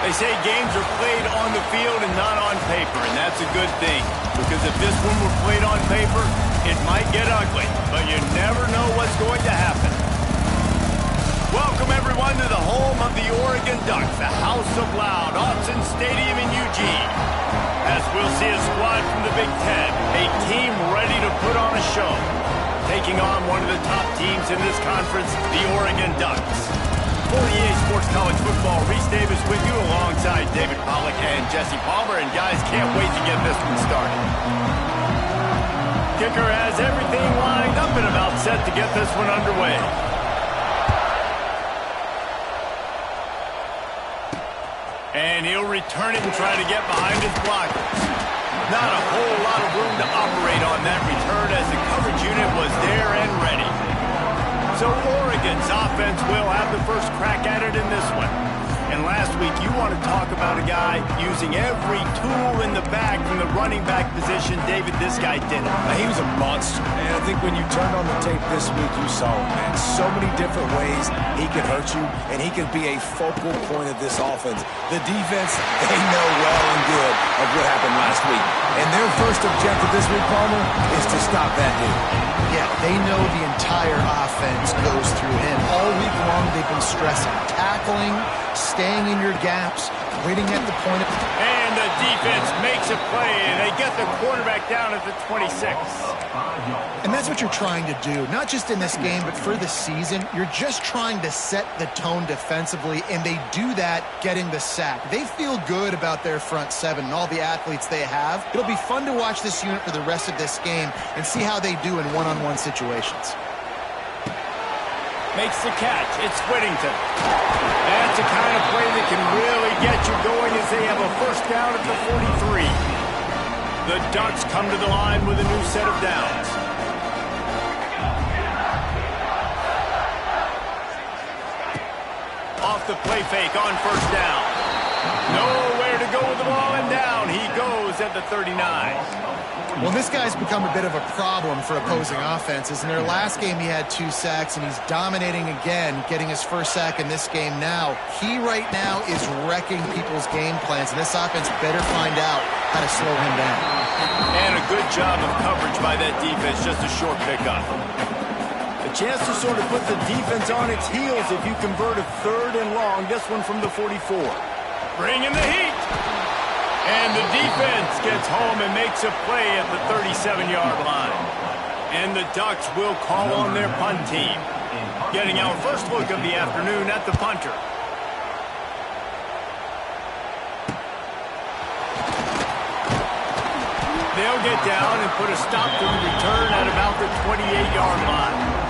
They say games are played on the field and not on paper, and that's a good thing. Because if this one were played on paper, it might get ugly. But you never know what's going to happen. Welcome, everyone, to the home of the Oregon Ducks, the House of Loud, Autzen Stadium in Eugene. As we'll see a squad from the Big Ten, a team ready to put on a show. Taking on one of the top teams in this conference, the Oregon Ducks. For EA Sports College Football, Reese Davis with you alongside David Pollack and Jesse Palmer. And guys, can't wait to get this one started. Kicker has everything lined up and about set to get this one underway. And he'll return it and try to get behind his blockers. Not a whole lot of room to operate on that return as the coverage unit was there and ready. So Oregon's offense will have the first crack at it in this one. And last week, you want to talk about a guy using every tool in the bag from the running back position. David, this guy did it. He was a monster. And I think when you turned on the tape this week, you saw it, man. So many different ways he could hurt you, and he could be a focal point of this offense. The defense, they know well and good of what happened last week. And their first objective this week, Palmer, is to stop that dude. Yeah, they know the entire offense goes through him. All week long, they've been stressing tackling, staying in your gaps, waiting at the point of... And the defense makes a play, and they get the quarterback down at the 26. And that's what you're trying to do, not just in this game, but for the season. You're just trying to set the tone defensively, and they do that getting the sack. They feel good about their front seven and all the athletes they have. It'll be fun to watch this unit for the rest of this game and see how they do in one-on-one situations. Makes the catch. It's Whittington. That's the kind of play that can really get you going as they have a first down at the 43. The Ducks come to the line with a new set of downs. Off the play fake on first down. Nowhere to go with the ball, and down he goes at the 39. Well, this guy's become a bit of a problem for opposing offenses. In their last game, he had 2 sacks, and he's dominating again, getting his first sack in this game now. He right now is wrecking people's game plans, and this offense better find out how to slow him down. And a good job of coverage by that defense, just a short pickup. A chance to sort of put the defense on its heels if you convert a 3rd and long, this one from the 44. Bring in the heat. And the defense gets home and makes a play at the 37-yard line. And the Ducks will call on their punt team. Getting our first look of the afternoon at the punter. They'll get down and put a stop to the return at about the 28-yard line.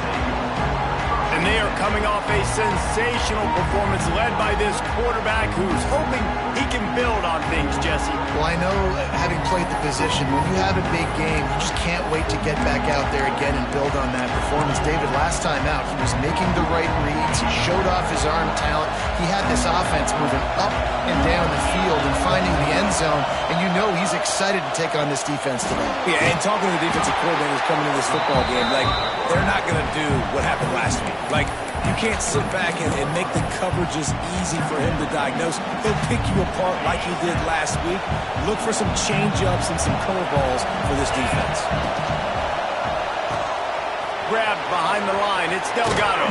And they are coming off a sensational performance led by this quarterback who's hoping he can build on things, Jesse. Well, I know, having played the position, when you have a big game, you just can't wait to get back out there again and build on that performance. David, last time out, he was making the right reads. He showed off his arm talent. He had this offense moving up and down the field and finding the end zone, and you know he's excited to take on this defense today. Yeah, and talking to the defensive coordinators coming into this football game, like, they're not going to do what happened last week. Like, you can't sit back and make the coverages easy for him to diagnose. He'll pick you apart like he did last week. Look for some change-ups and some curveballs for this defense. Grabbed behind the line. It's Delgado.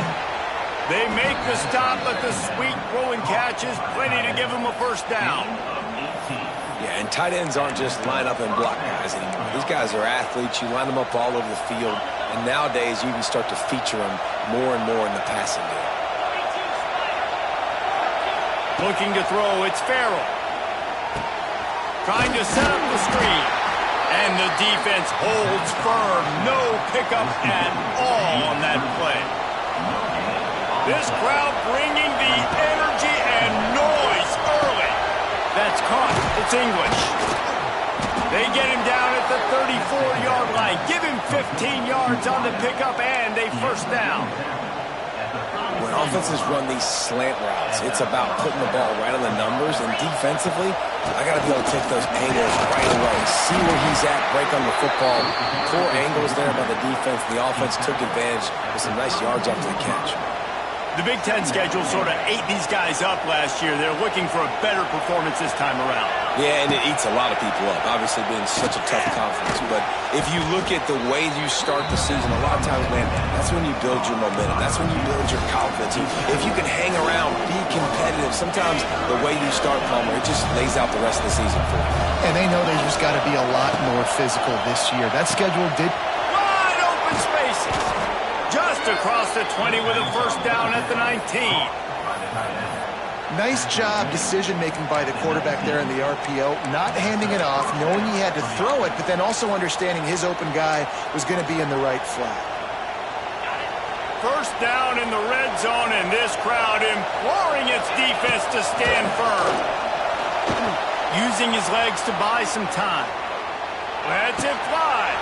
They make the stop, but the sweet rolling catch is plenty to give him a first down. Yeah, and tight ends aren't just line up and block guys anymore. These guys are athletes. You line them up all over the field. And nowadays, you can start to feature them more and more in the passing game. Looking to throw, it's Farrell. Trying to set up the screen. And the defense holds firm. No pickup at all on that play. This crowd bringing the energy and noise early. That's caught. It's English. They get him down at the 34-yard line. Give him 15 yards on the pickup and a first down. When offenses run these slant routes, it's about putting the ball right on the numbers. And defensively, I got to be able to take those paydays right away. See where he's at, break on the football. Poor angles there by the defense. The offense took advantage with some nice yards after the catch. The Big Ten schedule sort of ate these guys up last year. They're looking for a better performance this time around. Yeah, and it eats a lot of people up, obviously being such a tough conference. But if you look at the way you start the season, a lot of times, man, that's when you build your momentum. That's when you build your confidence. If you can hang around, be competitive, sometimes the way you start, Palmer, it just lays out the rest of the season for you. And they know they just got to be a lot more physical this year. That schedule did... Wide open spaces. Just across the 20 with a first down at the 19. Nice job decision-making by the quarterback there in the RPO, not handing it off, knowing he had to throw it, but then also understanding his open guy was going to be in the right flat. First down in the red zone, and this crowd imploring its defense to stand firm. Using his legs to buy some time. Lets it fly.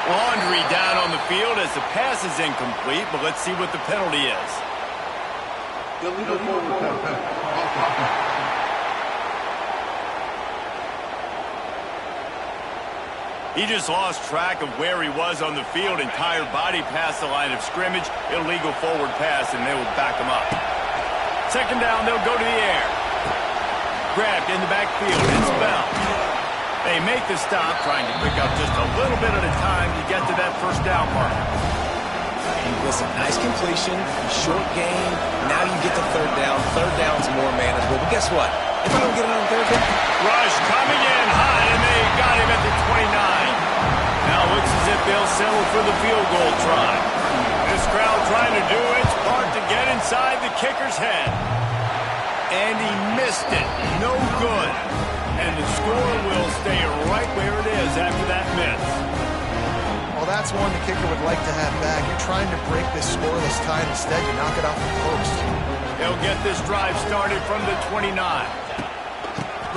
Laundry down on the field as the pass is incomplete, but let's see what the penalty is. He just lost track of where he was on the field. Entire body past the line of scrimmage. Illegal forward pass, and they will back him up. Second down, they'll go to the air. Grabbed in the backfield. It's Bell. They make the stop, trying to pick up just a little bit at a time to get to that first down mark. Listen, nice completion, short gain. Now you get the third down. Third down's more manageable. But guess what? If I don't get it on third down... Rush coming in high, and they got him at the 29. Now it looks as if they'll settle for the field goal try. This crowd trying to do its part to get inside the kicker's head. And he missed it. No good. And the score will stay right where it is after that miss. Well, that's one the kicker would like to have back. You're trying to break this scoreless tie. Instead, you knock it off the post. They'll get this drive started from the 29.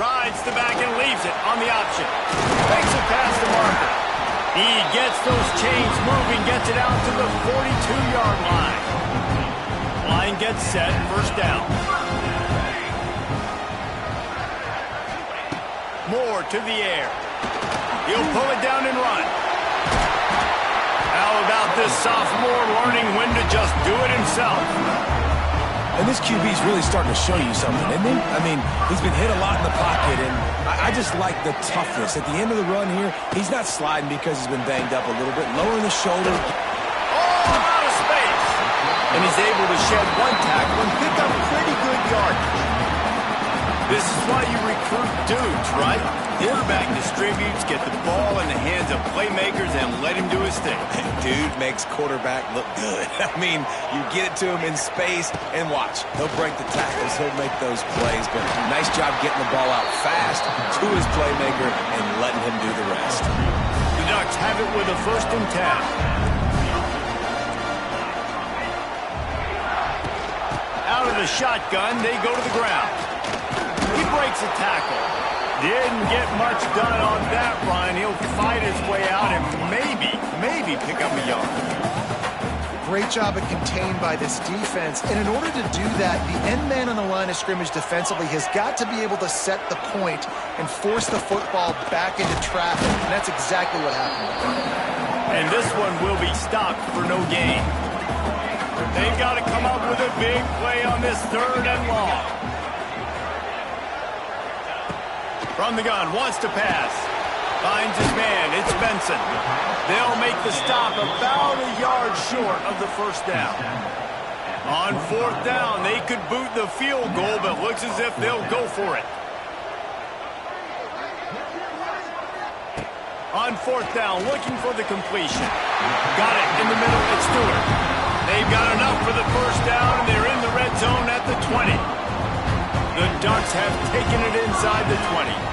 Rides the back and leaves it on the option. Makes it past the marker. He gets those chains moving, gets it out to the 42-yard line. Line gets set, first down. Moore to the air. He'll pull it down and run. How about this sophomore learning when to just do it himself? And this QB's really starting to show you something, isn't he? I mean, he's been hit a lot in the pocket, and I just like the toughness. At the end of the run here, he's not sliding because he's been banged up a little bit. Lowering the shoulder. Oh, out of space. And he's able to shed one tackle and pick up pretty good yardage. This is why you recruit dudes, right? Quarterback distributes, get the ball in the hands of playmakers, and let him do his thing. Dude makes quarterback look good. I mean, you get it to him in space, and watch. He'll break the tackles. He'll make those plays. But nice job getting the ball out fast to his playmaker and letting him do the rest. The Ducks have it with a 1st and 10. Out of the shotgun, they go to the ground. He breaks a tackle. Didn't get much done on that run. He'll fight his way out and maybe pick up a yard. Great job of contained by this defense. And in order to do that, the end man on the line of scrimmage defensively has got to be able to set the point and force the football back into traffic. And that's exactly what happened. And this one will be stopped for no gain. They've got to come up with a big play on this 3rd and long. From the gun, wants to pass. Finds his man, it's Benson. They'll make the stop about a yard short of the first down. On 4th down, they could boot the field goal, but looks as if they'll go for it. On 4th down, looking for the completion. Got it in the middle, it's Stewart. They've got enough for the first down, and they're in the red zone at the 20. The Ducks have taken it inside the 20.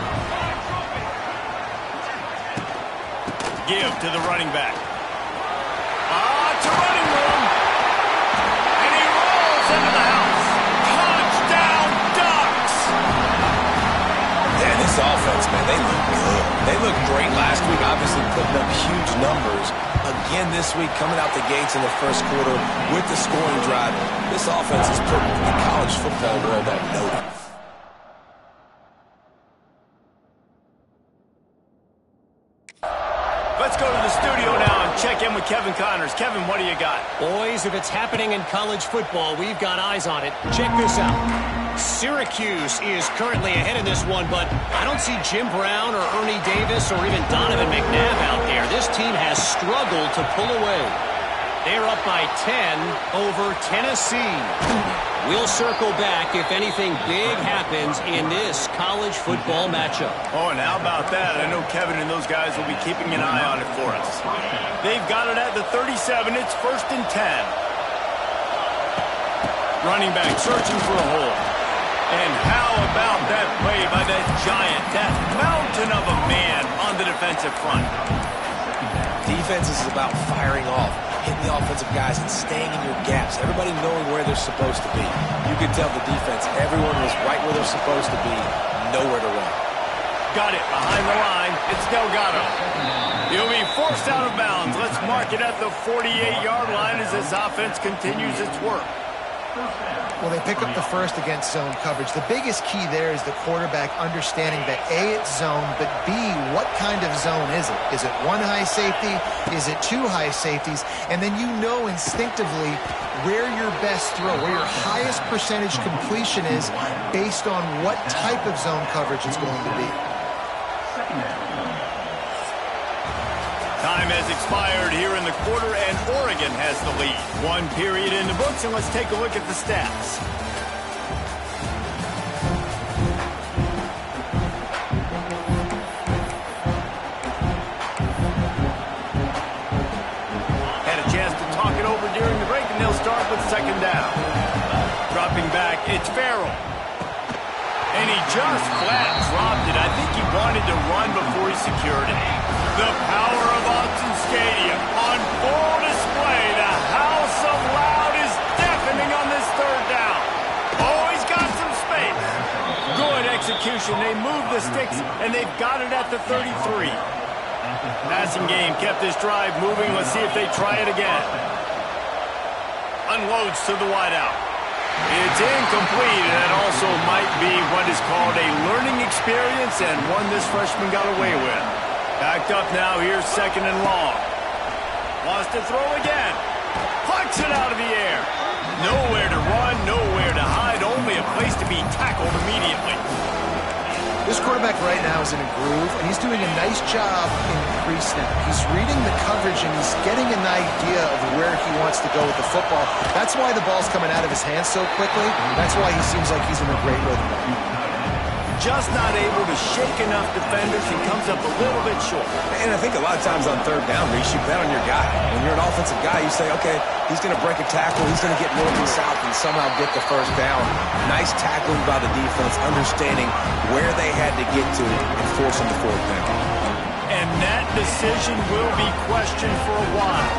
Give to the running back. To running room. And he rolls into the house. Touchdown, Ducks! Yeah, this offense, man, they look good. They looked great last week, obviously putting up huge numbers. Again this week, coming out the gates in the first quarter with the scoring drive. This offense is putting the college football world on notice. Let's go to the studio now and check in with Kevin Connors. Kevin, what do you got? Boys, if it's happening in college football, we've got eyes on it. Check this out. Syracuse is currently ahead in this one, but I don't see Jim Brown or Ernie Davis or even Donovan McNabb out there. This team has struggled to pull away. They're up by 10 over Tennessee. We'll circle back if anything big happens in this college football matchup. Oh, and how about that? I know Kevin and those guys will be keeping an eye on it for us. They've got it at the 37. It's 1st and 10. Running back searching for a hole. And how about that play by that giant, that mountain of a man on the defensive front? Defense is about firing off, hitting the offensive guys and staying in your gaps. Everybody knowing where they're supposed to be. You can tell the defense, everyone was right where they're supposed to be, nowhere to run. Got it behind the line. It's Delgado. He'll be forced out of bounds. Let's mark it at the 48-yard line as this offense continues its work. Well, they pick up the first against zone coverage. The biggest key there is the quarterback understanding that A, it's zone, but B, what kind of zone is it? Is it one high safety? Is it two high safeties? And then you know instinctively where your best throw, where your highest percentage completion is based on what type of zone coverage it's going to be. Time has expired here in the quarter, and Oregon has the lead. One period in the books, and let's take a look at the stats. Had a chance to talk it over during the break, and they'll start with 2nd down. Dropping back, it's Farrell. And he just flat dropped it. I think he wanted to run before he secured it. The power of Autzen Stadium on full display. The house of loud is deafening on this 3rd down. Oh, he's got some space. Good execution. They move the sticks, and they've got it at the 33. Passing game kept this drive moving. Let's see if they try it again. Unloads to the wideout. It's incomplete, and that also might be what is called a learning experience and one this freshman got away with. Backed up now, here's 2nd and long. Wants to throw again. Pucks it out of the air. Nowhere to run, nowhere to hide, only a place to be tackled immediately. This quarterback right now is in a groove, and he's doing a nice job in pre-snap. He's reading the coverage, and he's getting an idea of where he wants to go with the football. That's why the ball's coming out of his hands so quickly. That's why he seems like he's in a great rhythm. Just not able to shake enough defenders and comes up a little bit short. And I think a lot of times on 3rd down, Reese, you bet on your guy. When you're an offensive guy, you say, okay, he's going to break a tackle, he's going to get north and south and somehow get the 1st down. Nice tackling by the defense, understanding where they had to get to and forcing the 4th down. And that decision will be questioned for a while.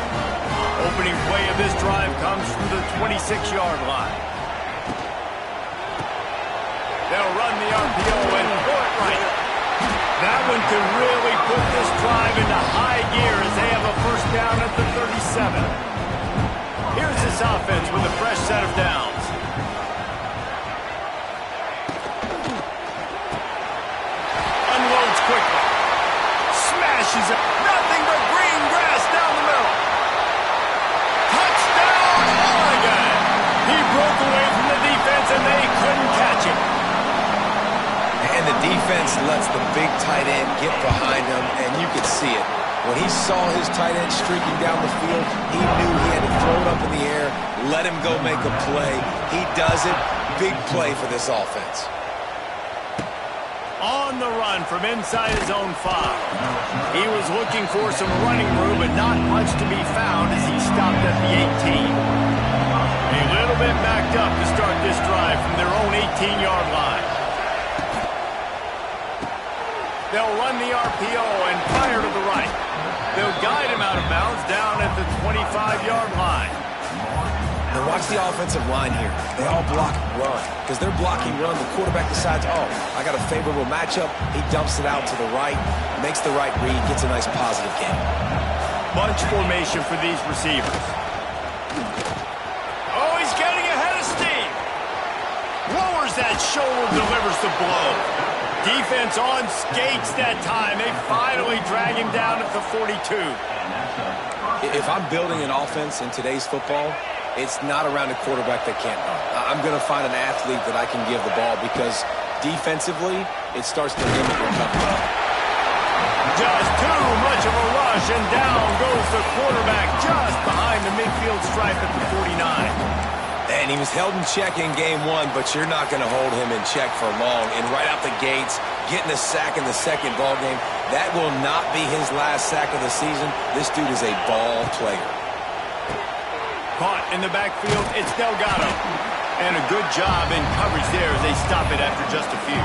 Opening play of this drive comes from the 26-yard line. They'll run the RPO and pull it right. That one could really put this drive into high gear as they have a 1st down at the 37. Here's this offense with a fresh set of downs. Unloads quickly. Smashes it. Nothing but green grass down the middle. Touchdown, Oregon! He broke away from the defense and they couldn't catch him. And the defense lets the big tight end get behind him, and you could see it. When he saw his tight end streaking down the field, he knew he had to throw it up in the air, let him go make a play. He does it. Big play for this offense. On the run from inside his own 5. He was looking for some running room, but not much to be found as he stopped at the 18. A little bit backed up to start this drive from their own 18-yard line. They'll run the RPO and fire to the right. They'll guide him out of bounds down at the 25-yard line. And watch the offensive line here. They all block run. Because they're blocking run, the quarterback decides, oh, I got a favorable matchup. He dumps it out to the right, makes the right read, gets a nice positive gain. Bunch formation for these receivers. Oh, he's getting ahead of steam. Lowers that shoulder, delivers the blow. Defense on skates that time. They finally drag him down at the 42. If I'm building an offense in today's football, it's not around a quarterback that can't run. I'm going to find an athlete that I can give the ball because defensively, it starts to limit your coverage. Just too much of a rush, and down goes the quarterback just behind the midfield stripe at the 49. And he was held in check in game one, but you're not going to hold him in check for long. And right out the gates, getting a sack in the second ball game, that will not be his last sack of the season. This dude is a ball player. Caught in the backfield, it's Delgado. And a good job in coverage there as they stop it after just a few.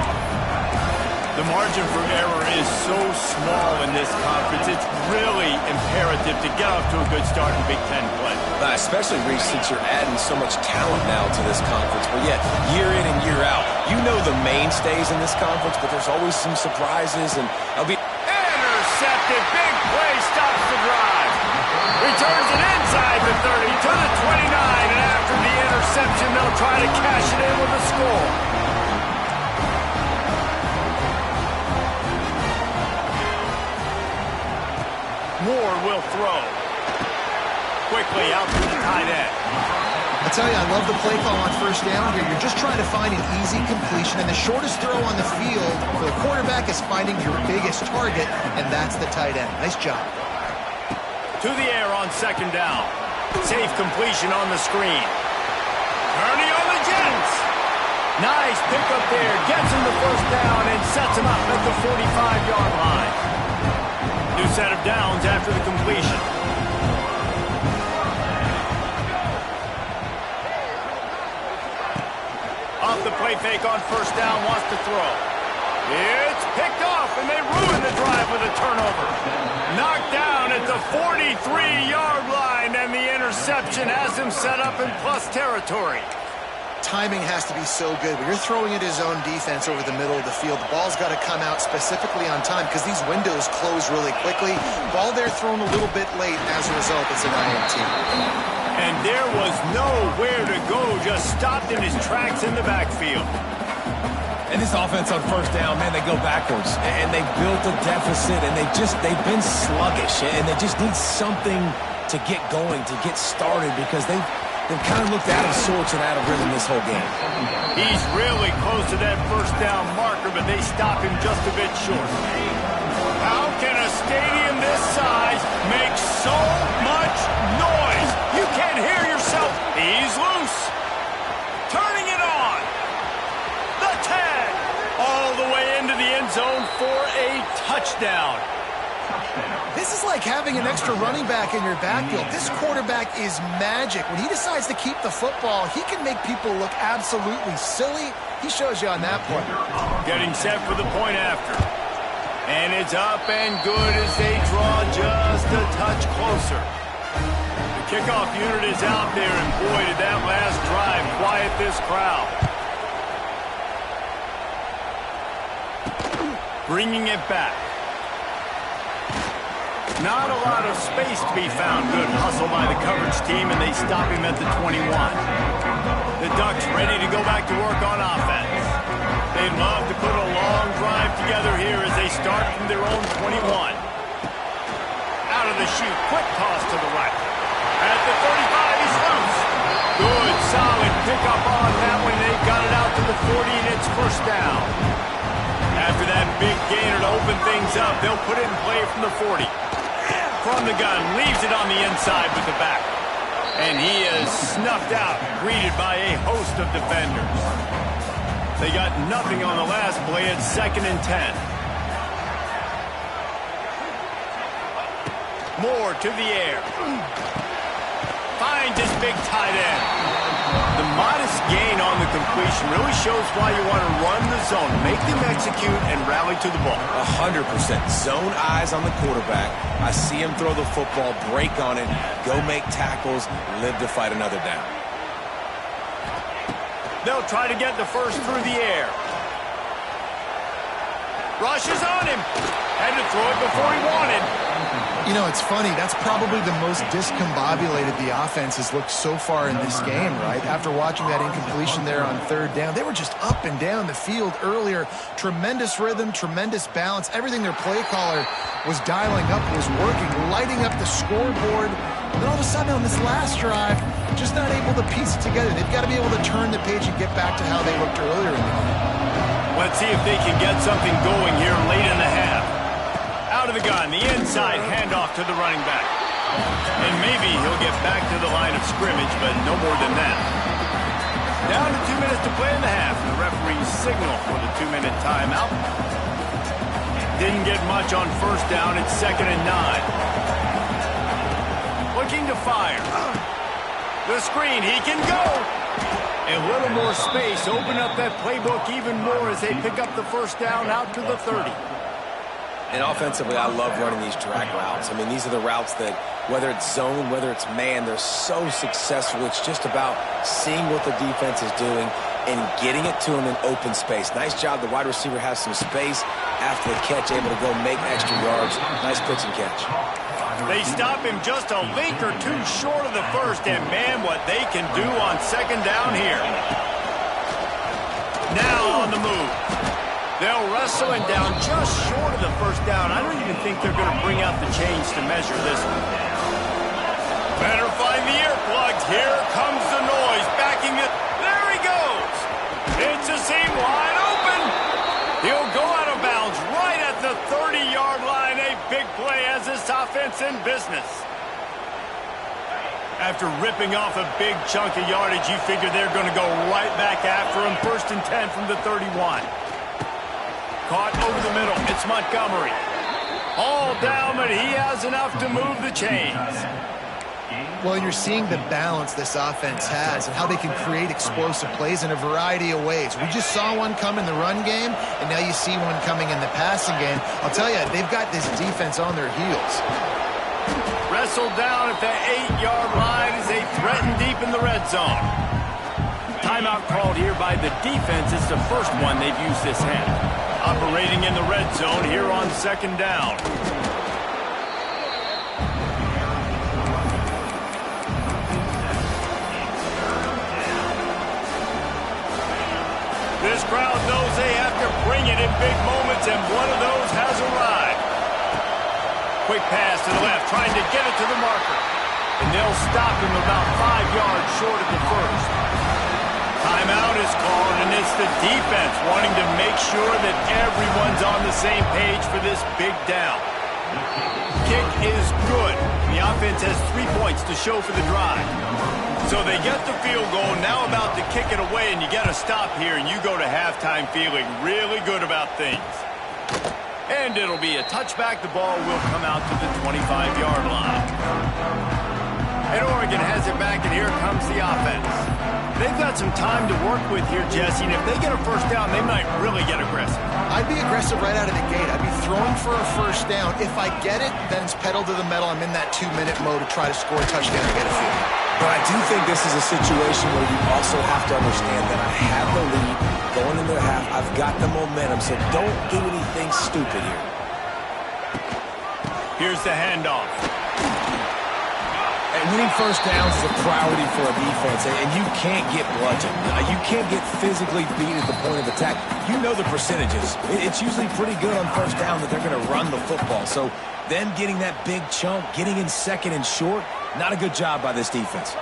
The margin for error is so small in this conference, it's really imperative to get off to a good start in Big Ten play. Especially, Reese, since you're adding so much talent now to this conference. But yet, year in and year out, you know the mainstays in this conference, but there's always some surprises. And I'll be intercepted. Big play stops the drive. Returns it inside the 30 to the 29. And after the interception, they'll try to cash it in with a score. Moore will throw. Quickly out to the tight end. I tell you, I love the play call on first down here. You're just trying to find an easy completion, and the shortest throw on the field for the quarterback is finding your biggest target, and that's the tight end. Nice job. To the air on second down. Safe completion on the screen. Turning on the Jets. Nice pickup there. Gets him the first down and sets him up at the 45-yard line. New set of downs after the completion. Off the play fake on first down, wants to throw. It's picked off, and they ruin the drive with a turnover. Knocked down at the 43-yard line, and the interception has him set up in plus territory. Timing has to be so good. When you're throwing at his own defense over the middle of the field, the ball's got to come out specifically on time because these windows close really quickly. Ball there thrown a little bit late. As a result, it's an INT. And there was nowhere to go, just stopped in his tracks in the backfield. And this offense on first down, man, they go backwards. And they built a deficit, and they've been sluggish. And they just need something to get going, to get started, because they've kind of looked out of sorts and out of rhythm this whole game. He's really close to that first down marker, but they stop him just a bit short. How can a stadium this size make so much noise? You can't hear yourself. He's loose. Turning it on. The 10. All the way into the end zone for a touchdown. This is like having an extra running back in your backfield. This quarterback is magic. When he decides to keep the football, he can make people look absolutely silly. He shows you on that point. Getting set for the point after. And it's up and good as they draw just a touch closer. The kickoff unit is out there, and boy, did that last drive quiet this crowd. Bringing it back. Not a lot of space to be found. Good hustle by the coverage team, and they stop him at the 21. The Ducks ready to go back to work on offense. They'd love to put a long drive together here as they start from their own 21. Out of the chute, quick toss to the right. At the 35, he's loose. Good, solid pickup on that one. They've got it out to the 40, and it's first down. After that big gainer to open things up, they'll put it in play from the 40. From the gun, leaves it on the inside with the back. And he is snuffed out, greeted by a host of defenders. They got nothing on the last play at 2nd and 10. Moore to the air. Finds his big tight end. The modest gain on the completion really shows why you want to run the zone, make them execute, and rally to the ball. 100%. Zone eyes on the quarterback. I see him throw the football, break on it, go make tackles, live to fight another down. They'll try to get the first through the air. Rushes on him. Had to throw it before he wanted. You know, it's funny. That's probably the most discombobulated the offense has looked so far in this game, right? After watching that incompletion there on third down, they were just up and down the field earlier. Tremendous rhythm, tremendous balance. Everything their play caller was dialing up was working, lighting up the scoreboard. And then all of a sudden on this last drive, just not able to piece it together. They've got to be able to turn the page and get back to how they looked earlier in the game. Let's see if they can get something going here late in the half. Out of the gun, the inside handoff to the running back. And maybe he'll get back to the line of scrimmage, but no more than that. Down to 2 minutes to play in the half. The referee's signal for the 2-minute timeout. Didn't get much on first down. It's 2nd and 9. Looking to fire. The screen, he can go. A little more space, open up that playbook even more as they pick up the first down out to the 30. And offensively, I love running these drag routes. I mean, these are the routes that, whether it's zone, whether it's man, they're so successful. It's just about seeing what the defense is doing and getting it to them in open space. Nice job. The wide receiver has some space after the catch, able to go make extra yards. Nice pitch and catch. They stop him just a link or two short of the first, and man, what they can do on 2nd down here. Now on the move. They'll wrestle him down just short of the first down. I don't even think they're going to bring out the chains to measure this one. Better find the earplugs. Here comes the noise. Backing it. There he goes. It's a seam wide open. He'll go out of bounds right at the 30-yard line. A big play as this offense in business. After ripping off a big chunk of yardage, you figure they're going to go right back after him. 1st and 10 from the 31. Caught over the middle. It's Montgomery. All down, but he has enough to move the chains. Well, you're seeing the balance this offense has and how they can create explosive plays in a variety of ways. We just saw one come in the run game, and now you see one coming in the passing game. I'll tell you, they've got this defense on their heels. Wrestled down at the 8-yard line as they threaten deep in the red zone. Timeout called here by the defense. It's the first one they've used this half. Operating in the red zone here on 2nd down. This crowd knows they have to bring it in big moments, and one of those has arrived. Quick pass to the left, trying to get it to the marker. And they'll stop him about 5 yards short of the first. Timeout is called, and it's the defense wanting to make sure that everyone's on the same page for this big down. Kick is good. The offense has 3 points to show for the drive. So they get the field goal, now about to kick it away, and you get a stop here, and you go to halftime feeling really good about things. And it'll be a touchback. The ball will come out to the 25-yard line. And Oregon has it back, and here comes the offense. They've got some time to work with here, Jesse, and if they get a first down, they might really get aggressive. I'd be aggressive right out of the gate. I'd be throwing for a first down. If I get it, then it's pedal to the metal. I'm in that 2-minute mode to try to score a touchdown and get a field. But I do think this is a situation where you also have to understand that I have the lead going into the half. I've got the momentum, so don't do anything stupid here. Here's the handoff. And winning first downs is a priority for a defense, and you can't get bludgeoned. You can't get physically beat at the point of attack. You know the percentages. It's usually pretty good on first down that they're going to run the football. So them getting that big chunk, getting in 2nd and short, not a good job by this defense.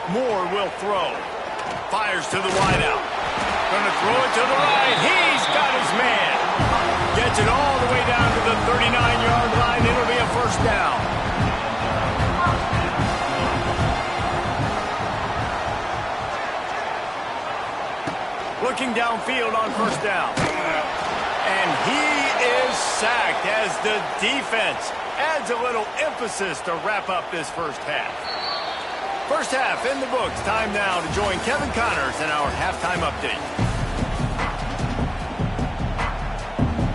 Moore will throw. Fires to the wideout. Going to throw it to the right. He's got his man. Gets it all the way down to the 39-yard line. It'll be a first down. Looking downfield on first down. And he is sacked as the defense adds a little emphasis to wrap up this first half. First half in the books. Time now to join Kevin Connors in our halftime update.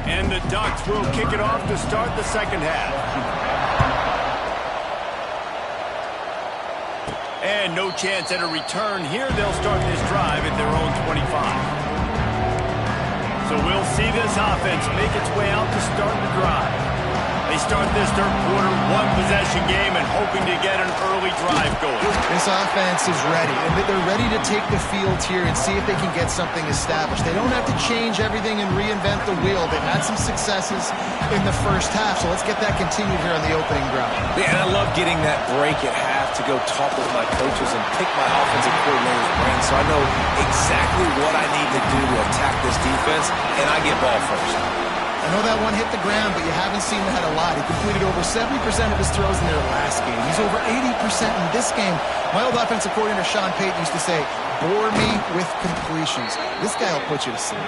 And the Ducks will kick it off to start the second half. And no chance at a return here. They'll start this drive at their own 25. So we'll see this offense make its way out to start the drive. They start this third quarter one-possession game and hoping to get an early drive going. This offense is ready, and they're ready to take the field here and see if they can get something established. They don't have to change everything and reinvent the wheel. They've had some successes in the first half, so let's get that continued here on the opening drive. Yeah, and I love getting that break at half to go talk with my coaches and pick my offensive coordinator's brain so I know exactly what I need to do to attack this defense, and I get ball first. I know that one hit the ground, but you haven't seen that a lot. He completed over 70% of his throws in their last game. He's over 80% in this game. My old offensive coordinator, Sean Payton, used to say, bore me with completions. This guy will put you to sleep.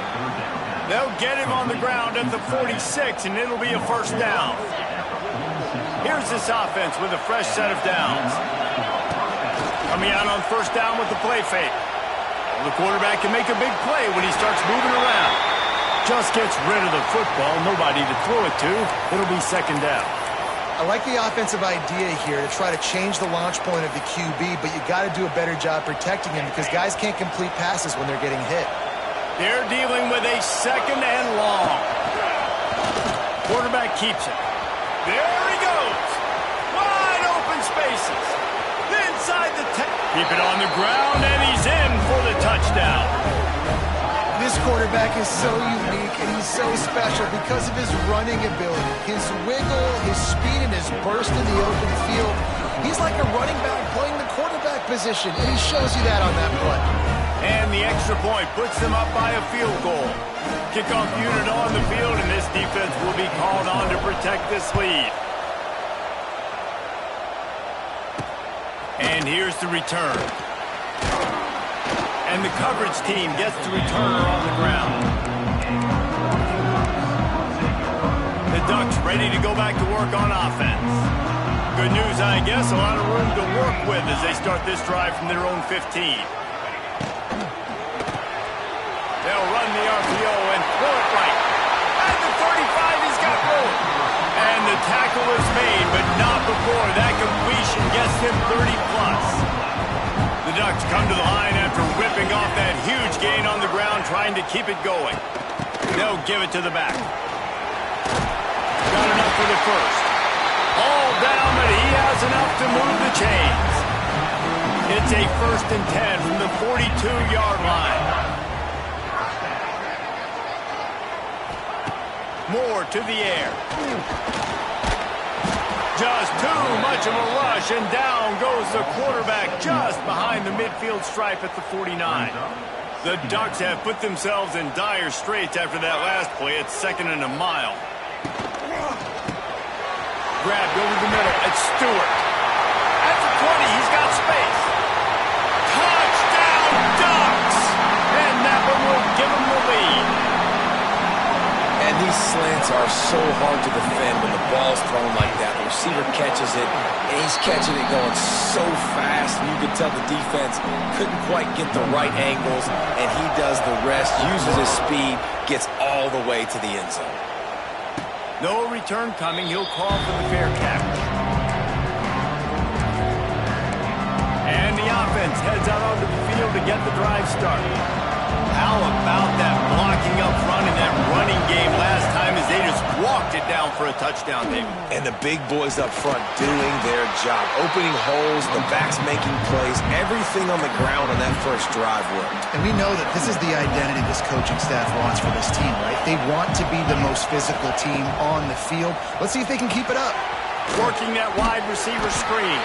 They'll get him on the ground at the 46, and it'll be a first down. Here's this offense with a fresh set of downs. Coming out on first down with the play fake. The quarterback can make a big play when he starts moving around. Just gets rid of the football, nobody to throw it to. It'll be second down. I like the offensive idea here to try to change the launch point of the QB, but you got to do a better job protecting him because guys can't complete passes when they're getting hit. They're dealing with a second and long. Quarterback keeps it. There he goes. Wide open spaces. Inside the 10. Keep it on the ground, and he's in for the touchdown. This quarterback is so unique, and he's so special because of his running ability, his wiggle, his speed, and his burst in the open field. He's like a running back playing the quarterback position, and he shows you that on that play. And the extra point puts them up by a field goal. Kickoff unit on the field, and this defense will be called on to protect this lead. And here's the return. And the coverage team gets the returner on the ground. The Ducks ready to go back to work on offense. Good news, I guess, a lot of room to work with as they start this drive from their own 15. They'll run the RPO and throw it right. At the 35, he's got room. And the tackle is made, but not before that completion gets him 30+. The Ducks come to the line after ripping off that huge gain on the ground, trying to keep it going. They'll give it to the back. Got enough for the first. All down, but he has enough to move the chains. It's a 1st and 10 from the 42-yard line. Moore to the air. Just too much of a rush, and down goes the quarterback just behind the midfield stripe at the 49. The Ducks have put themselves in dire straits after that last play. It's 2nd and a mile. Grabbed over the middle. It's Stewart. At the 20, he's got space. Touchdown, Ducks! And that one will give them the lead. And these slants are so hard to defend when the ball's thrown like that. The receiver catches it, and he's catching it going so fast. You could tell the defense couldn't quite get the right angles, and he does the rest, uses his speed, gets all the way to the end zone. No return coming. He'll call for the fair catch. And the offense heads out onto the field to get the drive started. How about that blocking up front in that running game last time as they just walked it down for a touchdown, David? And the big boys up front doing their job, opening holes, the backs making plays, everything on the ground on that first drive worked. And we know that this is the identity this coaching staff wants for this team, right? They want to be the most physical team on the field. Let's see if they can keep it up. Working that wide receiver screen.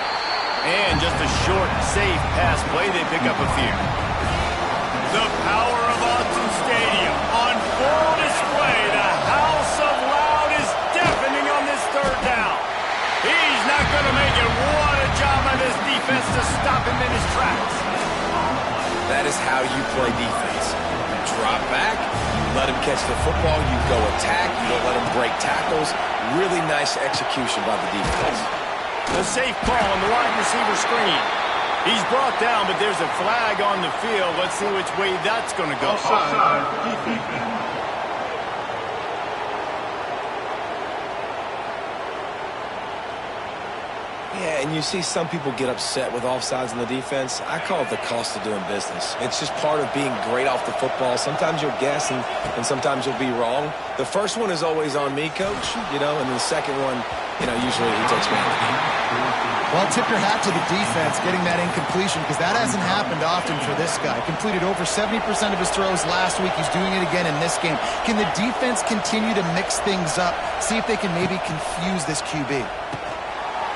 And just a short, safe pass play, they pick up a few. The power of Autzen Stadium on full display. The house of loud is deafening on this third down. He's not going to make it. What a job by this defense to stop him in his tracks. That is how you play defense. You drop back, you let him catch the football, you go attack, you don't let him break tackles. Really nice execution by the defense. A safe call on the wide receiver screen. He's brought down, but there's a flag on the field. Let's see which way that's going to go. Offside, defense. Yeah, and you see some people get upset with offsides in the defense. I call it the cost of doing business. It's just part of being great off the football. Sometimes you'll guess, and sometimes you'll be wrong. The first one is always on me, Coach, and the second one, usually he takes me out. Well, tip your hat to the defense getting that incompletion, because that hasn't happened often for this guy. Completed over 70% of his throws last week. He's doing it again in this game. Can the defense continue to mix things up, see if they can maybe confuse this QB?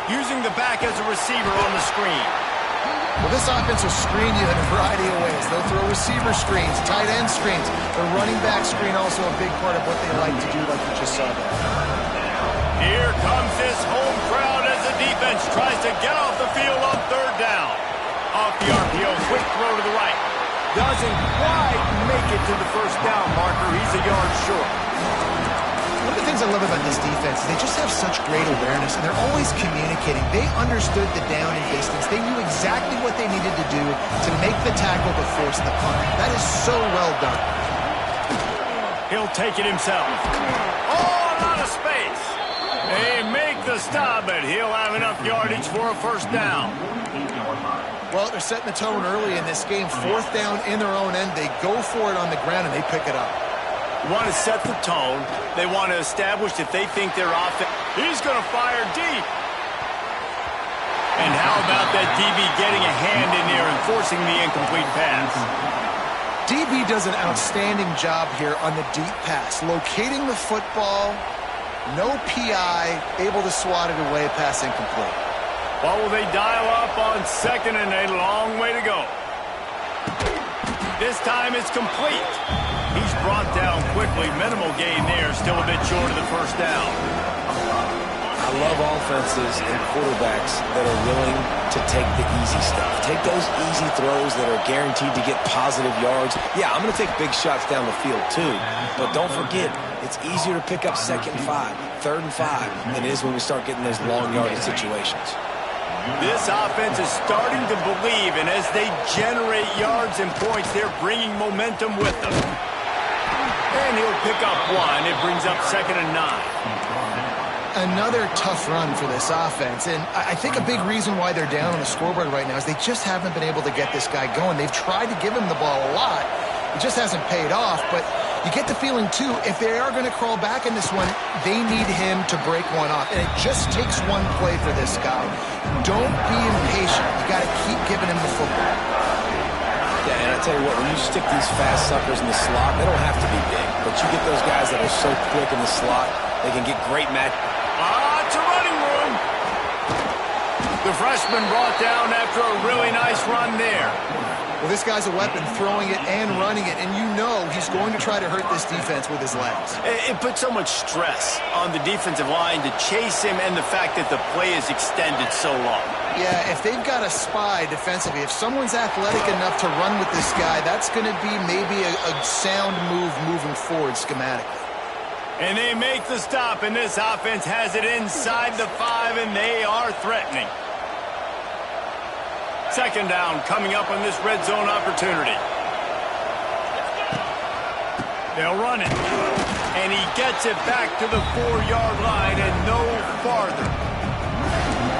Using the back as a receiver on the screen. Well, this offense will screen you in a variety of ways. They'll throw receiver screens, tight end screens. The running back screen also a big part of what they like to do, like you just saw there. Here comes this home crowd as the defense tries to get off the field on third down. Off the RPO, quick throw to the right. Doesn't quite make it to the first down marker. He's a yard short. One of the things I love about this defense is they just have such great awareness, and they're always communicating. They understood the down and distance. They knew exactly what they needed to do to make the tackle to force the punt. That is so well done. He'll take it himself. Oh, a lot of space. They make the stop, but he'll have enough yardage for a first down. Well, they're setting the tone early in this game. Fourth down in their own end. They go for it on the ground, and they pick it up. Want to set the tone. They want to establish that they think they're offense. He's going to fire deep. And how about that DB getting a hand in there and forcing the incomplete pass? DB does an outstanding job here on the deep pass. Locating the football, no PI, able to swat it away, pass incomplete. Well, will they dial up on second and a long way to go? This time it's complete. He's brought down quickly. Minimal gain there. Still a bit short of the first down. I love offenses and quarterbacks that are willing to take the easy stuff. Take those easy throws that are guaranteed to get positive yards. Yeah, I'm going to take big shots down the field too. But don't forget, it's easier to pick up 2nd and 5, 3rd and 5 than it is when we start getting those long yardage situations. This offense is starting to believe, and as they generate yards and points, they're bringing momentum with them. And he'll pick up one. It brings up 2nd and 9. Another tough run for this offense, and I think a big reason why they're down on the scoreboard right now is they just haven't been able to get this guy going. They've tried to give him the ball a lot. It just hasn't paid off, but you get the feeling, too, if they are going to crawl back in this one, they need him to break one off, and it just takes one play for this guy. Don't be impatient. You got to keep giving him the football. Yeah, and I tell you what, when you stick these fast suckers in the slot, they don't have to be big, but you get those guys that are so quick in the slot, they can get great match. It's a running room. The freshman brought down after a really nice run there. Well, this guy's a weapon, throwing it and running it, and you know he's going to try to hurt this defense with his legs. It puts so much stress on the defensive line to chase him, and the fact that the play is extended so long. Yeah, if they've got a spy defensively, if someone's athletic enough to run with this guy, that's going to be maybe a sound move moving forward schematically. And they make the stop, and this offense has it inside the 5, and they are threatening. 2nd down coming up on this red zone opportunity. They'll run it. And he gets it back to the 4-yard line and no farther.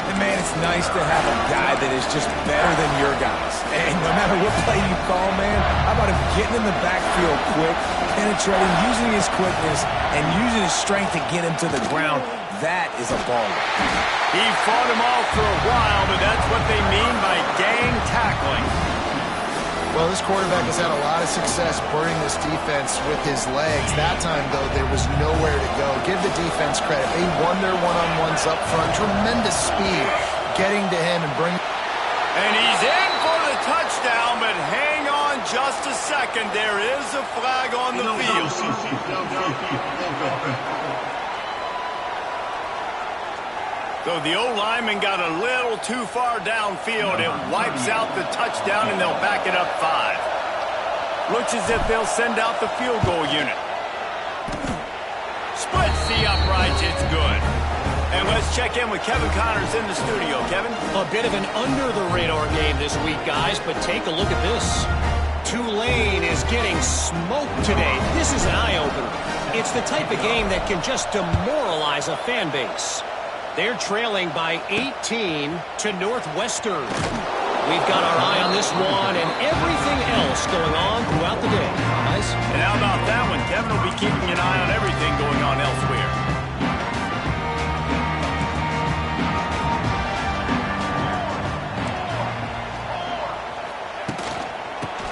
And man, it's nice to have a guy that is just better than your guys. And no matter what play you call, man, how about him getting in the backfield quick, penetrating, using his quickness, and using his strength to get him to the ground. That is a baller. He fought him off for a while, but that's what they mean by gang tackling. Well, this quarterback has had a lot of success burning this defense with his legs. That time, though, there was nowhere to go. Give the defense credit. They won their one-on-ones up front. Tremendous speed getting to him and bring. And he's in for the touchdown, but hang on just a second. There is a flag on the field. So the O-lineman got a little too far downfield. It wipes out the touchdown, and they'll back it up 5. Looks as if they'll send out the field goal unit. Splits the uprights. It's good. And let's check in with Kevin Connors in the studio. Kevin? A bit of an under-the-radar game this week, guys, but take a look at this. Tulane is getting smoked today. This is an eye-opener. It's the type of game that can just demoralize a fan base. They're trailing by 18 to Northwestern. We've got our eye on this one and everything else going on throughout the day. Guys? And how about that one? Kevin will be keeping an eye on everything going on elsewhere.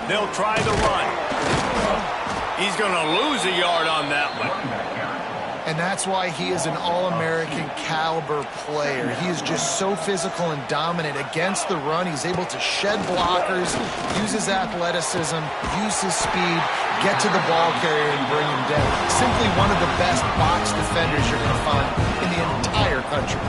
They'll try the run. He's going to lose a yard on that one. And that's why he is an All-American caliber player. He is just so physical and dominant against the run. He's able to shed blockers, use his athleticism, use his speed, get to the ball carrier and bring him down. Simply one of the best box defenders you're going to find in the entire country.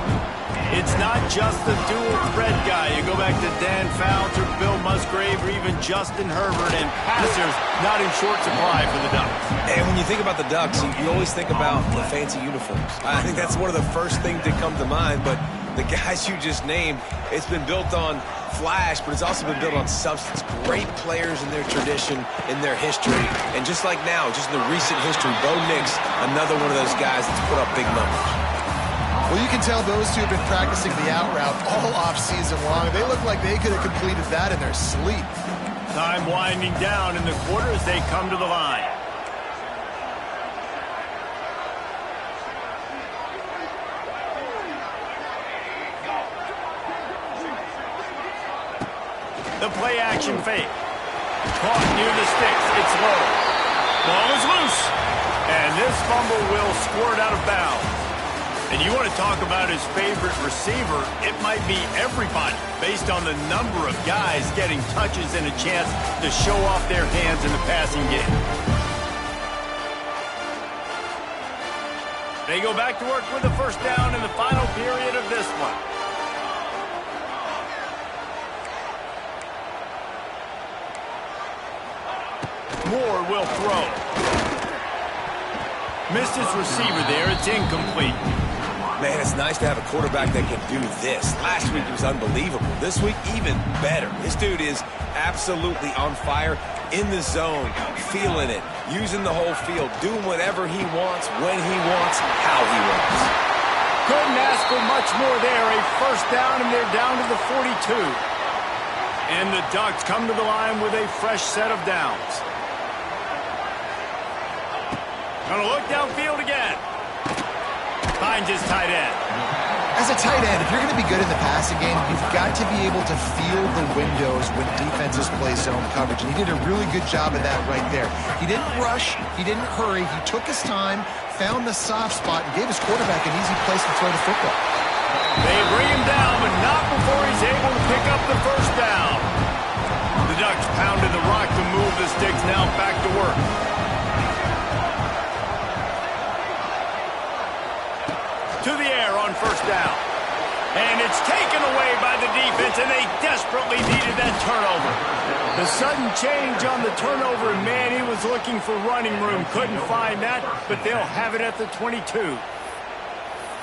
It's not just the dual threat guy. You go back to Dan Fouts or Bill Musgrave or even Justin Herbert, and passers not in short supply for the Ducks. And when you think about the Ducks, you always think about the fancy uniforms. I think that's one of the first things that come to mind, but the guys you just named, it's been built on flash, but it's also been built on substance. Great players in their tradition, in their history, and just like now, just in the recent history, Bo Nix, another one of those guys that's put up big numbers. Well, you can tell those two have been practicing the out route all off-season long. They look like they could have completed that in their sleep. Time winding down in the quarter as they come to the line. The play action fake. Caught near the sticks. It's low. Ball is loose. And this fumble will squirt out of bounds. And you want to talk about his favorite receiver, it might be everybody based on the number of guys getting touches and a chance to show off their hands in the passing game. They go back to work with the first down in the final period of this one. Moore will throw. Missed his receiver there. It's incomplete. Man, it's nice to have a quarterback that can do this. Last week he was unbelievable. This week, even better. This dude is absolutely on fire, in the zone, feeling it, using the whole field, doing whatever he wants, when he wants, how he wants. Couldn't ask for much more there. A first down, and they're down to the 42. And the Ducks come to the line with a fresh set of downs. Gonna look downfield again. Finds his tight end. As a tight end, if you're going to be good in the passing game, you've got to be able to feel the windows when defenses play zone coverage. And he did a really good job of that right there. He didn't rush. He didn't hurry. He took his time, found the soft spot, and gave his quarterback an easy place to throw the football. They bring him down, but not before he's able to pick up the first down. The Ducks pounded the rock to move the sticks, now back to work. To the air on first down. And it's taken away by the defense, and they desperately needed that turnover. The sudden change on the turnover, man, he was looking for running room. Couldn't find that, but they'll have it at the 22.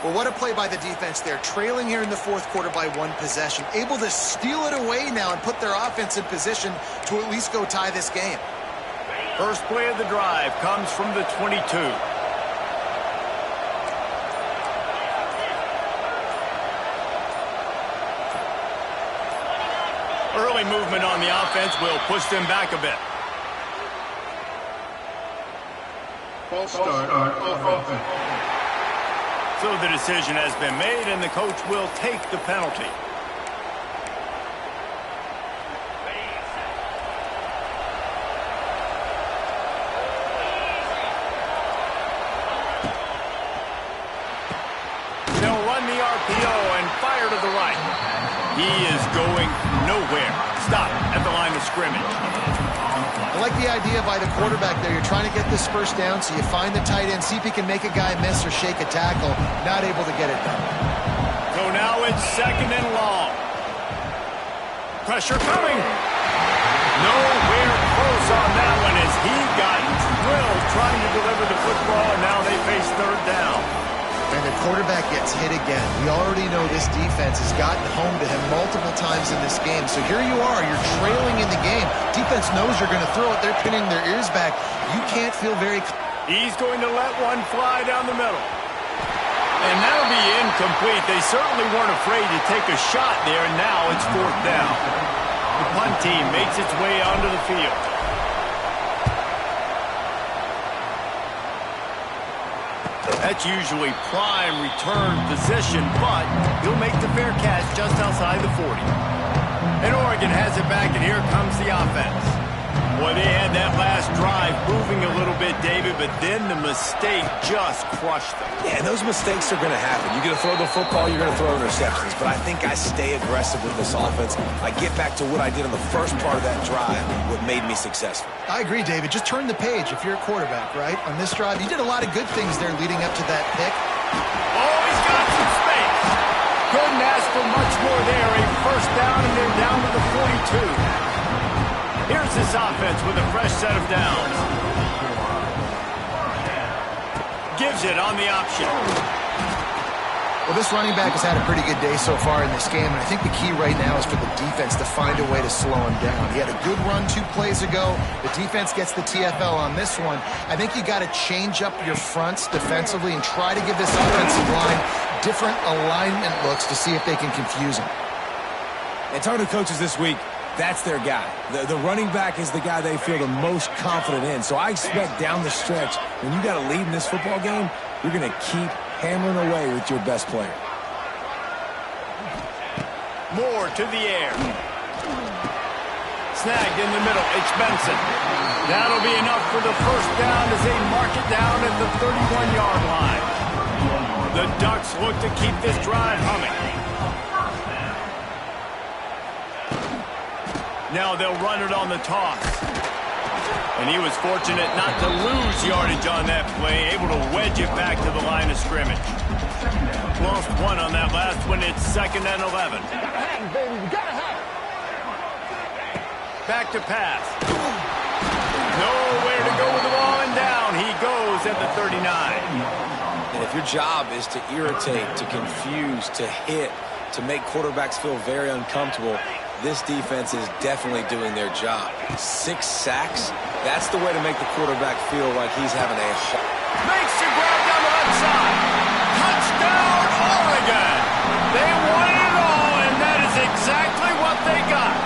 Well, what a play by the defense there. Trailing here in the fourth quarter by one possession. Able to steal it away now and put their offense in position to at least go tie this game. First play of the drive comes from the 22. Early movement on the offense will push them back a bit. False start on offense. So the decision has been made, and the coach will take the penalty. They'll run the RPO and fire to the right. He is going nowhere. Stop at the line of scrimmage. I like the idea by the quarterback there. You're trying to get this first down, so you find the tight end, see if he can make a guy miss or shake a tackle. Not able to get it done. So now it's second and long. Pressure coming. Nowhere close on that one as he got drilled trying to deliver the football, and now they face third down. And the quarterback gets hit again. We already know this defense has gotten home to him multiple times in this game. So here you are, you're trailing in the game. Defense knows you're going to throw it. They're pinning their ears back. You can't feel very... He's going to let one fly down the middle. And that'll be incomplete. They certainly weren't afraid to take a shot there, and now it's 4th down. The punt team makes its way onto the field. That's usually prime return position, but he'll make the fair catch just outside the 40. And Oregon has it back, and here comes the offense. Boy, they had that last drive moving a little bit, David, but then the mistake just crushed them. Yeah, and those mistakes are going to happen. You're going to throw the football, you're going to throw interceptions. But I think I stay aggressive with this offense. I get back to what I did on the first part of that drive, what made me successful. I agree, David. Just turn the page if you're a quarterback, right? On this drive, you did a lot of good things there leading up to that pick. Oh, he's got some space. Couldn't ask for much more there. A 1st down, and they're down to the 42. Here's this offense with a fresh set of downs. Gives it on the option. Well, this running back has had a pretty good day so far in this game, and I think the key right now is for the defense to find a way to slow him down. He had a good run 2 plays ago. The defense gets the TFL on this one. I think you got to change up your fronts defensively and try to give this offensive line different alignment looks to see if they can confuse him. And talking to coaches this week, that's their guy. The running back is the guy they feel the most confident in. So I expect down the stretch, when you got a lead in this football game, you're going to keep hammering away with your best player. More to the air. Snagged in the middle. It's Benson. That'll be enough for the 1st down as they mark it down at the 31-yard line. The Ducks look to keep this drive humming. Now they'll run it on the toss. And he was fortunate not to lose yardage on that play, able to wedge it back to the line of scrimmage. Lost 1 on that last one. It's 2nd and 11. Back to pass. Nowhere to go with the ball, and down he goes at the 39. And if your job is to irritate, to confuse, to hit, to make quarterbacks feel very uncomfortable, this defense is definitely doing their job. 6 sacks, that's the way to make the quarterback feel like he's having a... Makes the grab down the left side. Touchdown, Oregon. They won it all, and that is exactly what they got.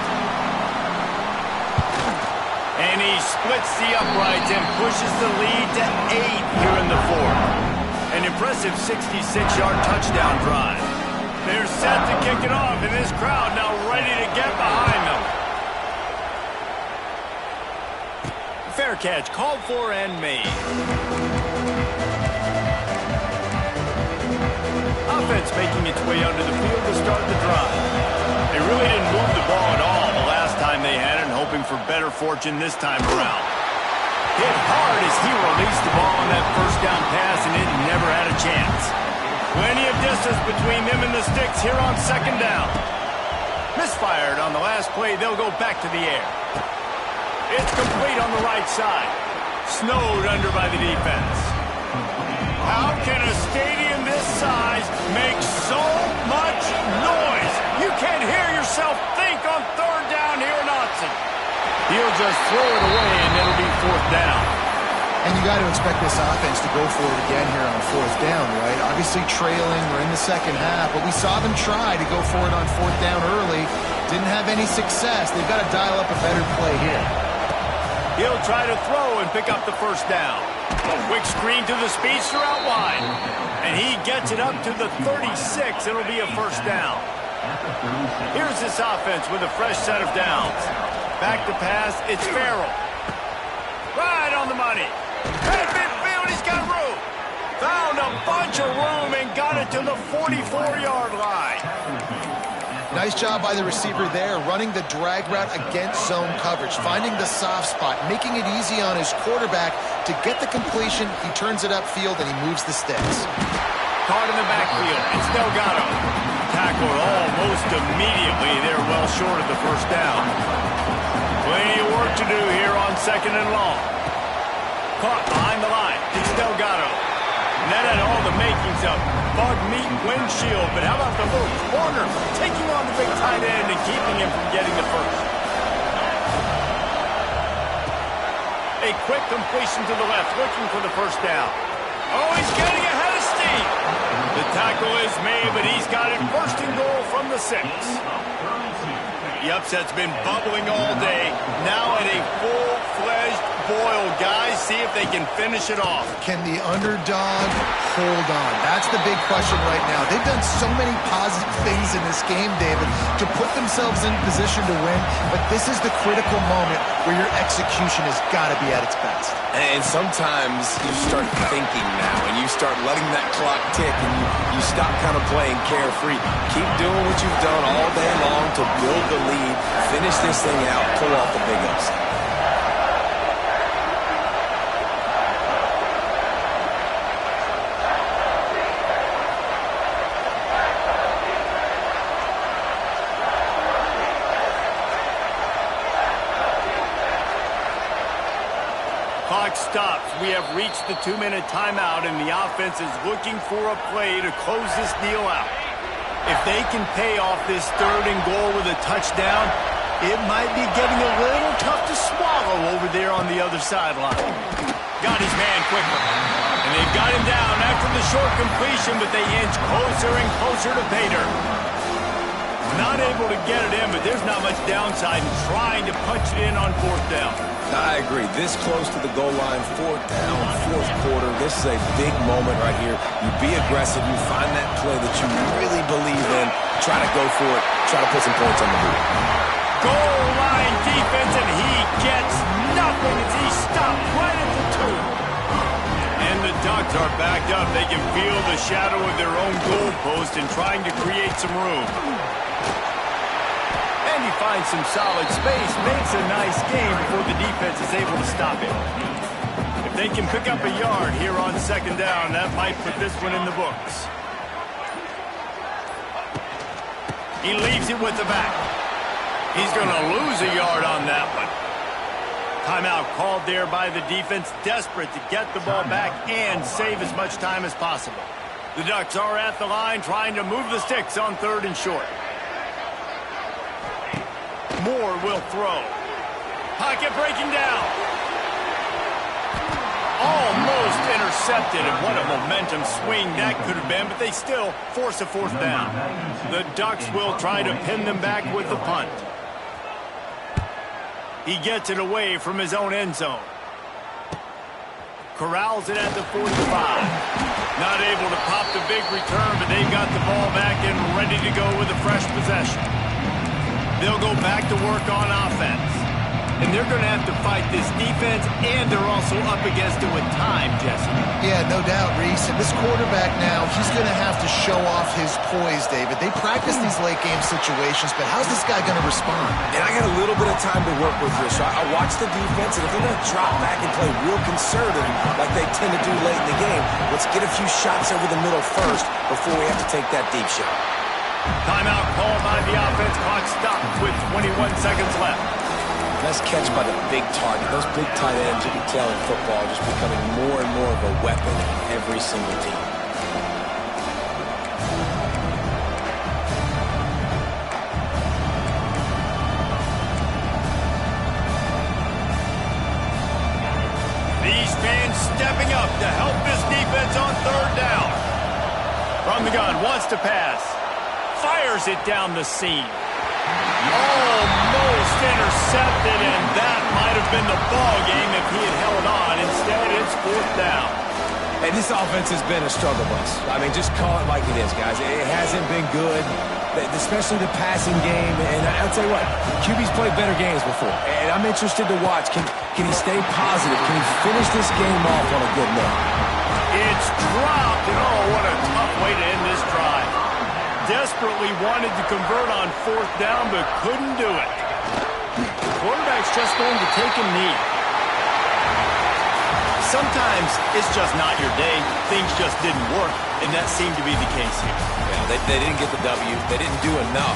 And he splits the uprights and pushes the lead to 8 here in the 4th. An impressive 66-yard touchdown drive. They're set to kick it off, and this crowd now ready to get behind them. Fair catch called for and made. Offense making its way onto the field to start the drive. They really didn't move the ball at all the last time they had it, hoping for better fortune this time around. Hit hard as he released the ball on that 1st down pass, and it never had a chance. Plenty of distance between them and the sticks here on 2nd down. Misfired on the last play. They'll go back to the air. It's complete on the right side. Snowed under by the defense. How can a stadium this size make so much noise? You can't hear yourself think on 3rd down here in Autzen. He'll just throw it away, and it'll be 4th down. And you got to expect this offense to go for it again here on 4th down, right? Obviously trailing, we're in the 2nd half, but we saw them try to go for it on 4th down early. Didn't have any success. They've got to dial up a better play here. He'll try to throw and pick up the 1st down. A quick screen to the speedster out wide. And he gets it up to the 36. It'll be a 1st down. Here's this offense with a fresh set of downs. Back to pass, it's Farrell. Right on the money. At midfield, he's got room. Found a bunch of room and got it to the 44-yard line. Nice job by the receiver there, running the drag route against zone coverage, finding the soft spot, making it easy on his quarterback to get the completion. He turns it upfield, and he moves the sticks. Caught in the backfield. It's Delgado. Tackled almost immediately. They're well short of the 1st down. Plenty of work to do here on 2nd and long. Caught behind the line. It's Delgado. And that had all the makings of bug meat windshield. But how about the little corner taking on the big tight end and keeping him from getting the 1st? A quick completion to the left, looking for the 1st down. Oh, he's getting ahead of steam. The tackle is made, but he's got it first and goal from the 6. The upset's been bubbling all day. Now at a full-fledged boil. Guys, see if they can finish it off. Can the underdog hold on? That's the big question right now. They've done so many positive things in this game, David, to put themselves in position to win, but this is the critical moment where your execution has got to be at its best. And sometimes you start thinking now, and you start letting that clock tick, and you stop kind of playing carefree. Keep doing what you've done all day long to build the lead, finish this thing out, pull off the big upset. Clock stops. We have reached the 2-minute timeout, and the offense is looking for a play to close this deal out. If they can pay off this 3rd and goal with a touchdown, it might be getting a little tough to swallow over there on the other sideline. Got his man quickly. And they've got him down after the short completion, but they inch closer and closer to pay dirt. Not able to get it in, but there's not much downside in trying to punch it in on 4th down. I agree. This close to the goal line, 4th down, 4th quarter. This is a big moment right here. You be aggressive. You find that play that you really believe in. Try to go for it. Try to put some points on the board. Goal line defense, and he gets nothing as he stopped right at the 2. And the Ducks are backed up. They can feel the shadow of their own goal post and trying to create some room. And he finds some solid space, makes a nice game before the defense is able to stop him. If they can pick up a yard here on 2nd down, that might put this one in the books. He leaves it with the back. He's going to lose a yard on that one. Timeout called there by the defense, desperate to get the ball back and save as much time as possible. The Ducks are at the line trying to move the sticks on 3rd and short. Moore will throw. Pocket breaking down. Almost intercepted, and what a momentum swing that could have been, but they still force a 4th down. The Ducks will try to pin them back with the punt. He gets it away from his own end zone. Corrals it at the 45. Not able to pop the big return, but they've got the ball back and ready to go with a fresh possession. They'll go back to work on offense. And they're going to have to fight this defense, and they're also up against it with time, Jesse. Yeah, no doubt, Reese. And this quarterback now, he's going to have to show off his poise, David. They practice these late-game situations, but how's this guy going to respond? And I got a little bit of time to work with here, so I watch the defense, and if they're going to drop back and play real conservative like they tend to do late in the game, let's get a few shots over the middle first before we have to take that deep shot. Timeout called by the offense. Clock stopped with 21 seconds left. Nice catch by the big target. Those big tight ends, you can tell in football, are just becoming more and more of a weapon on every single team. These fans stepping up to help this defense on 3rd down. From the gun, wants to pass. Fires it down the seam. Almost intercepted, and that might have been the ball game if he had held on. Instead, it's 4th down. And this offense has been a struggle bus. I mean, just call it like it is, guys. It hasn't been good, especially the passing game. And I'll tell you what, QB's played better games before. And I'm interested to watch. Can he stay positive? Can he finish this game off on a good note? It's dropped, and oh, what a tough way to end this drive. Desperately wanted to convert on 4th down, but couldn't do it. The quarterback's just going to take a knee. Sometimes it's just not your day. Things just didn't work, and that seemed to be the case here. Yeah, they didn't get the W. They didn't do enough.